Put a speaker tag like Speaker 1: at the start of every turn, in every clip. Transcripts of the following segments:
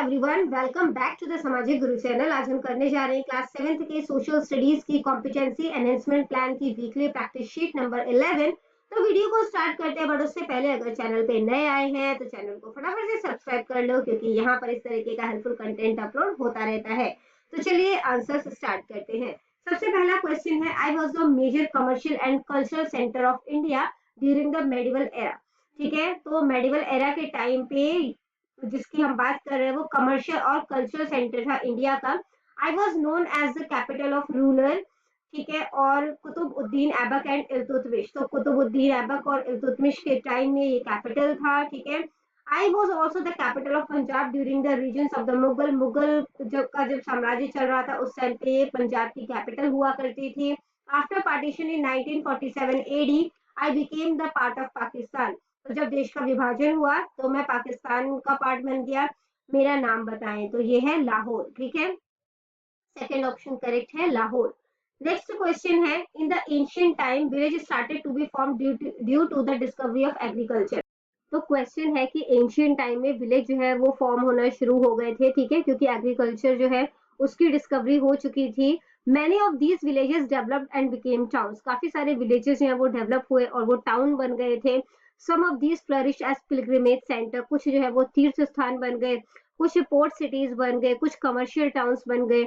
Speaker 1: Everyone, welcome back to the Samajik Guru channel. आज हम करने जा रहे हैं क्लास 7th के सोशल स्टडीज की कॉम्पिटेंसी एनहेंसमेंट प्लान की वीकली प्रैक्टिस शीट नंबर 11। तो वीडियो को स्टार्ट करते हैं, बट उससे पहले अगर चैनल पे नए आए हैं तो चैनल को फटाफट से सब्सक्राइब कर लो, क्योंकि यहाँ पर इस तरीके का हेल्पफुल कंटेंट अपलोड होता रहता है। तो चलिए आंसर स्टार्ट करते हैं। सबसे पहला क्वेश्चन है, I was the major commercial and cultural centre of India during the medieval era. ठीक है, तो मेडिवल एरा के टाइम पे जिसकी हम बात कर रहे हैं वो कमर्शियल और कल्चरल सेंटर था इंडिया का। I was known as the capital of rural. ठीक है, और कुतुबुद्दीन ऐबक एंड इल्तुतमिश, तो कुतुबुद्दीन ऐबक और इल्तुतमिश के टाइम में ये कैपिटल था। ठीक है, I was also the capital of Punjab during the region of the Mughal. Mughal जब साम्राज्य चल रहा था उस टाइम पे पंजाब की कैपिटल हुआ करती थी। After partition in 1947 AD I became the part of Pakistan. तो जब देश का विभाजन हुआ तो मैं पाकिस्तान का पार्ट बन गया। मेरा नाम बताएं, तो ये है लाहौर। ठीक है, सेकेंड ऑप्शन करेक्ट है, लाहौर। नेक्स्ट क्वेश्चन है, in the ancient time village started to be form due to the discovery of agriculture. तो क्वेश्चन है कि एंशिएंट टाइम में विलेज जो है वो फॉर्म होना शुरू हो गए थे। ठीक है, क्योंकि एग्रीकल्चर जो है उसकी डिस्कवरी हो चुकी थी। Many of these villages developed and became towns. काफी सारे विलेजेस जो है वो डेवलप हुए और वो टाउन बन गए थे। Some of these flourish as pilgrimage centre. कुछ जो है वो तीर्थ स्थान बन गए, कुछ पोर्ट सिटीज बन गए, कुछ कमर्शियल टाउन्स बन गए।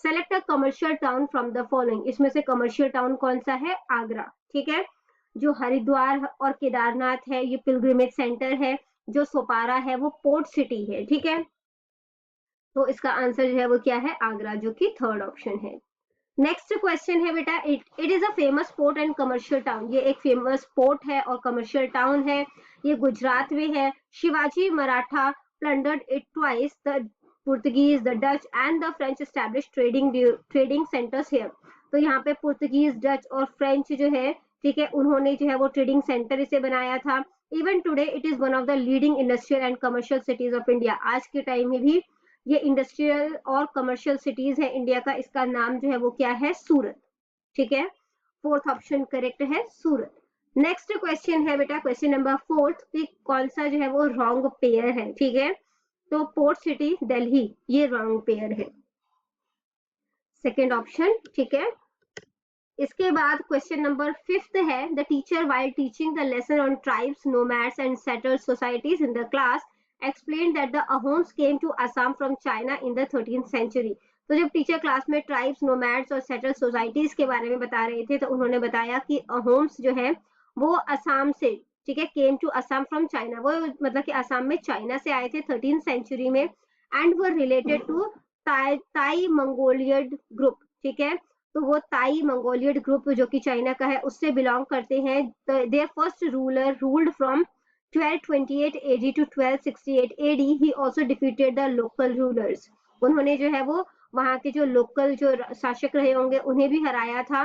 Speaker 1: Select a commercial town from the following. इसमें से कमर्शियल टाउन कौन सा है? आगरा। ठीक है, जो हरिद्वार और केदारनाथ है ये पिलग्रिमेज सेंटर है। जो सोपारा है वो पोर्ट सिटी है। ठीक है, तो इसका आंसर जो है वो क्या है? आगरा, जो कि थर्ड ऑप्शन है। नेक्स्ट क्वेश्चन है बेटा, it is a famous port and commercial town. ये एक फेमस पोर्ट है और कमर्शियल टाउन है। ये गुजरात में है। Shivaji Maratha plundered it twice. The Portuguese, the Dutch and the French establish trading centres here. तो यहाँ पे पुर्तगीज, डच और फ्रेंच जो है, ठीक है, उन्होंने जो है वो ट्रेडिंग सेंटर इसे बनाया था। Even today it is one of the leading industrial and commercial cities of India. आज के टाइम में भी ये इंडस्ट्रियल और कमर्शियल सिटीज है इंडिया का। इसका नाम जो है वो क्या है? सूरत। ठीक है, फोर्थ ऑप्शन करेक्ट है, सूरत। नेक्स्ट क्वेश्चन है बेटा, क्वेश्चन नंबर 4 कि कौन सा जो है वो रॉन्ग पेयर है। ठीक है, तो पोर्ट सिटी दिल्ली, ये रॉन्ग पेयर है, सेकेंड ऑप्शन। ठीक है, इसके बाद क्वेश्चन नंबर 5 है, the teacher while teaching the lesson on tribes, nomads and settled societies in the class explained that the Ahoms came to Assam from China in the 13th century. तो जब teacher class में tribes, nomads और settle societies के बारे में बता रहे थे तो उन्होंने बताया कि अहोम्स जो है वो असम से, ठीक है, came to Assam from China. वो मतलब कि असम में चाइना से आए थे 13th सेंचुरी में, एंड वर रिलेटेड टू ताई मंगोलियड ग्रुप। ठीक है, तो वो ताई मंगोलियड ग्रुप जो कि चाइना का है उससे बिलोंग करते हैं। Their first ruler ruled from 1228 AD to 1268 AD. He also defeated the local rulers. उन्होंने जो है वो वहां के जो लोकल जो शासक रहे होंगे उन्हें भी हराया था।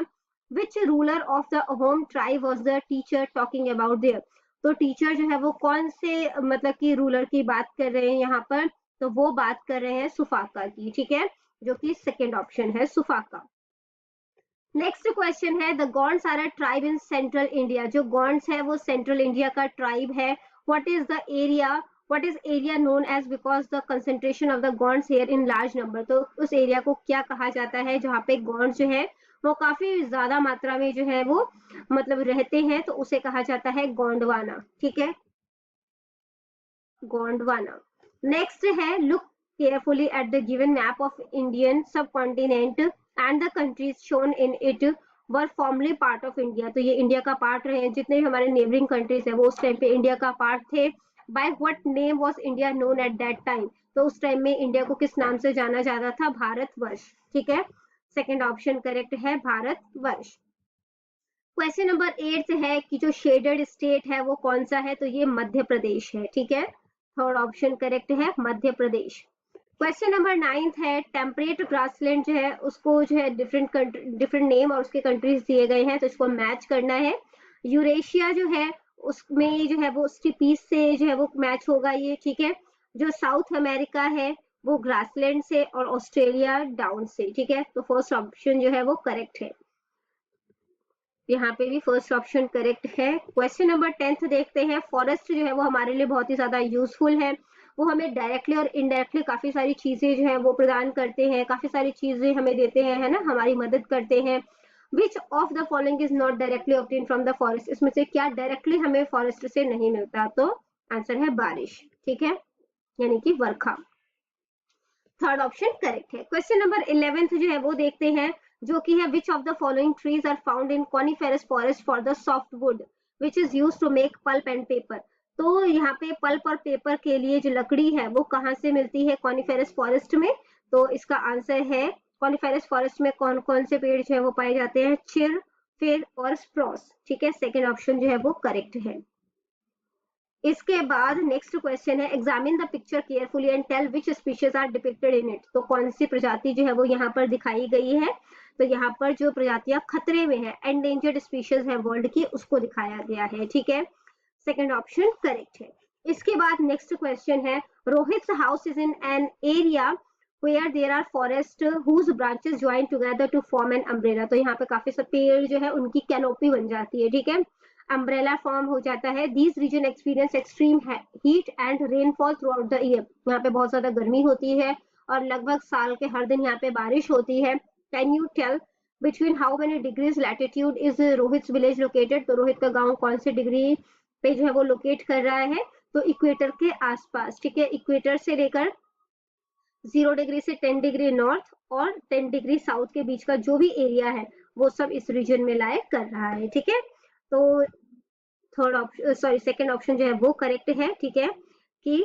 Speaker 1: Which ruler of the Ahom tribe was the teacher talking about there? तो टीचर जो है वो कौन से मतलब कि रूलर की बात कर रहे हैं यहाँ पर? तो वो बात कर रहे हैं सुफाका की। ठीक है, जो कि सेकेंड ऑप्शन है, सुफाका। नेक्स्ट क्वेश्चन है, the Gonds are a tribe in central India. जो गॉन्ड्स है वो सेंट्रल इंडिया का ट्राइब है। What is the area, what is area known as because the concentration of the Gonds here in large number. तो उस एरिया को क्या कहा जाता है जहाँ पे गॉन्ड्स जो है वो काफी ज्यादा मात्रा में जो है वो मतलब रहते हैं, तो उसे कहा जाता है गोंडवाना। ठीक है, गोंडवाना। नेक्स्ट है, look carefully at the given map of Indian subcontinent and the countries shown in it were formerly part of India. तो ये इंडिया का पार्ट रहे हैं, जितने भी हमारे नेबरिंग कंट्रीज है वो उस टाइम पे इंडिया का पार्ट थे। By what name was India known at that time. तो उस टाइम में इंडिया को किस नाम से जाना जाता था? भारतवर्ष। ठीक है, सेकेंड ऑप्शन करेक्ट है, भारतवर्ष। क्वेश्चन नंबर 8 है कि जो शेडेड स्टेट है वो कौन सा है? तो ये मध्य प्रदेश है। ठीक है, थर्ड ऑप्शन करेक्ट है, मध्य प्रदेश। क्वेश्चन नंबर 9 है, टेम्परेट ग्रासलैंड जो है उसको जो है डिफरेंट नेम और उसके कंट्रीज दिए गए हैं, तो इसको मैच करना है। यूरेशिया जो है उसमें जो है वो स्टीपीज से जो है वो मैच होगा ये। ठीक है, जो साउथ अमेरिका है वो ग्रासलैंड से और ऑस्ट्रेलिया डाउन से। ठीक है, तो फर्स्ट ऑप्शन जो है वो करेक्ट है, यहाँ पे भी फर्स्ट ऑप्शन करेक्ट है। क्वेश्चन नंबर 10 देखते हैं, फॉरेस्ट जो है वो हमारे लिए बहुत ही ज्यादा यूजफुल है। वो हमें डायरेक्टली और इनडायरेक्टली काफी सारी चीजें जो है वो प्रदान करते हैं, काफी सारी चीजें हमें देते हैं, है ना, हमारी मदद करते हैं। विच of the following is not directly obtain from the forest, इसमें से क्या डायरेक्टली हमें फॉरेस्ट से नहीं मिलता? तो आंसर है बारिश, ठीक है, यानी कि वर्षा। थर्ड ऑप्शन करेक्ट है। क्वेश्चन नंबर 11 जो है वो देखते हैं, जो कि है which of the following trees are found in coniferous forest for the soft wood which is used to make pulp and paper. तो यहाँ पे पल्प और पेपर के लिए जो लकड़ी है वो कहाँ से मिलती है? कॉनिफेरस फॉरेस्ट में। तो इसका आंसर है, कॉनिफेरस फॉरेस्ट में कौन कौन से पेड़ जो है वो पाए जाते हैं? चिर, फिर और स्प्रूस, ठीक है, सेकेंड ऑप्शन जो है वो करेक्ट है। इसके बाद नेक्स्ट क्वेश्चन है, examine the picture carefully and tell which species are depicted in it. तो कौन सी प्रजाति जो है वो यहाँ पर दिखाई गई है? तो यहाँ पर जो प्रजातियां खतरे में है, एंडेंजर्ड स्पीशीज है वर्ल्ड की, उसको दिखाया गया है, ठीक है, सेकंड ऑप्शन करेक्ट है। इसके बाद नेक्स्ट क्वेश्चन है, Rohit house is in an area where there are forest whose branches join together to form an umbrella। तो यहाँ पे काफी सारे पेड़ जो है उनकी कैनोपी बन जाती है, ठीक है, अम्ब्रेला फॉर्म हो जाता है। These region experience extreme heat and rainfall throughout the year. यहाँ पे बहुत ज्यादा गर्मी होती है और लगभग साल के हर दिन यहाँ पे बारिश होती है। Can you tell between how many degrees latitude is Rohit village located. तो रोहित का गाँव कौन से डिग्री पे जो है वो लोकेट कर रहा है? तो इक्वेटर के आसपास, ठीक है, इक्वेटर से लेकर 0 डिग्री से 10 डिग्री नॉर्थ और 10 डिग्री साउथ के बीच का जो भी एरिया है वो सब इस रीजन में लाए कर रहा है, ठीक है। तो third option, sorry, second option जो है वो करेक्ट है, ठीक है, कि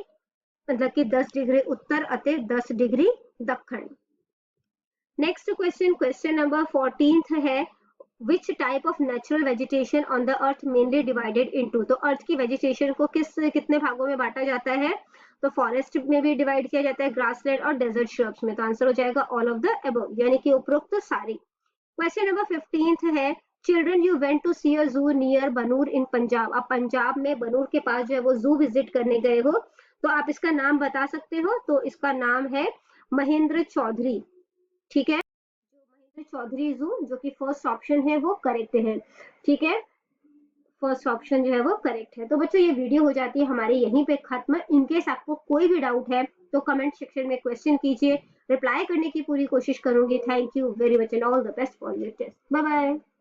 Speaker 1: मतलब कि 10 डिग्री उत्तर अते 10 डिग्री दक्षिण। नेक्स्ट क्वेश्चन, क्वेश्चन नंबर 14 है, which type of natural vegetation on the earth mainly divided into. तो अर्थ की वेजिटेशन को कितने भागों में बांटा जाता है? तो फॉरेस्ट में भी डिवाइड किया जाता है, ग्रासलैंड और डेजर्ट श्रब्स में। तो आंसर हो जाएगा ऑल ऑफ द अबव, यानी कि उपरोक्त सारी। क्वेश्चन नंबर 15 है, चिल्ड्रन यू वेंट टू सी अ जू नियर बनूर इन पंजाब। आप पंजाब में बनूर के पास जो है वो जू विजिट करने गए हो, तो आप इसका नाम बता सकते हो? तो इसका नाम है महेंद्र चौधरी, ठीक है, महेंद्र चौधरी जू, जो कि फर्स्ट ऑप्शन है वो करेक्ट है, ठीक है, फर्स्ट ऑप्शन जो है वो करेक्ट है। तो बच्चों ये वीडियो हो जाती है हमारी यहीं पे खत्म। इनकेस आपको कोई भी डाउट है तो कमेंट सेक्शन में क्वेश्चन कीजिए, रिप्लाई करने की पूरी कोशिश करूंगी। Thank you very much and all the best for your test. Bye bye.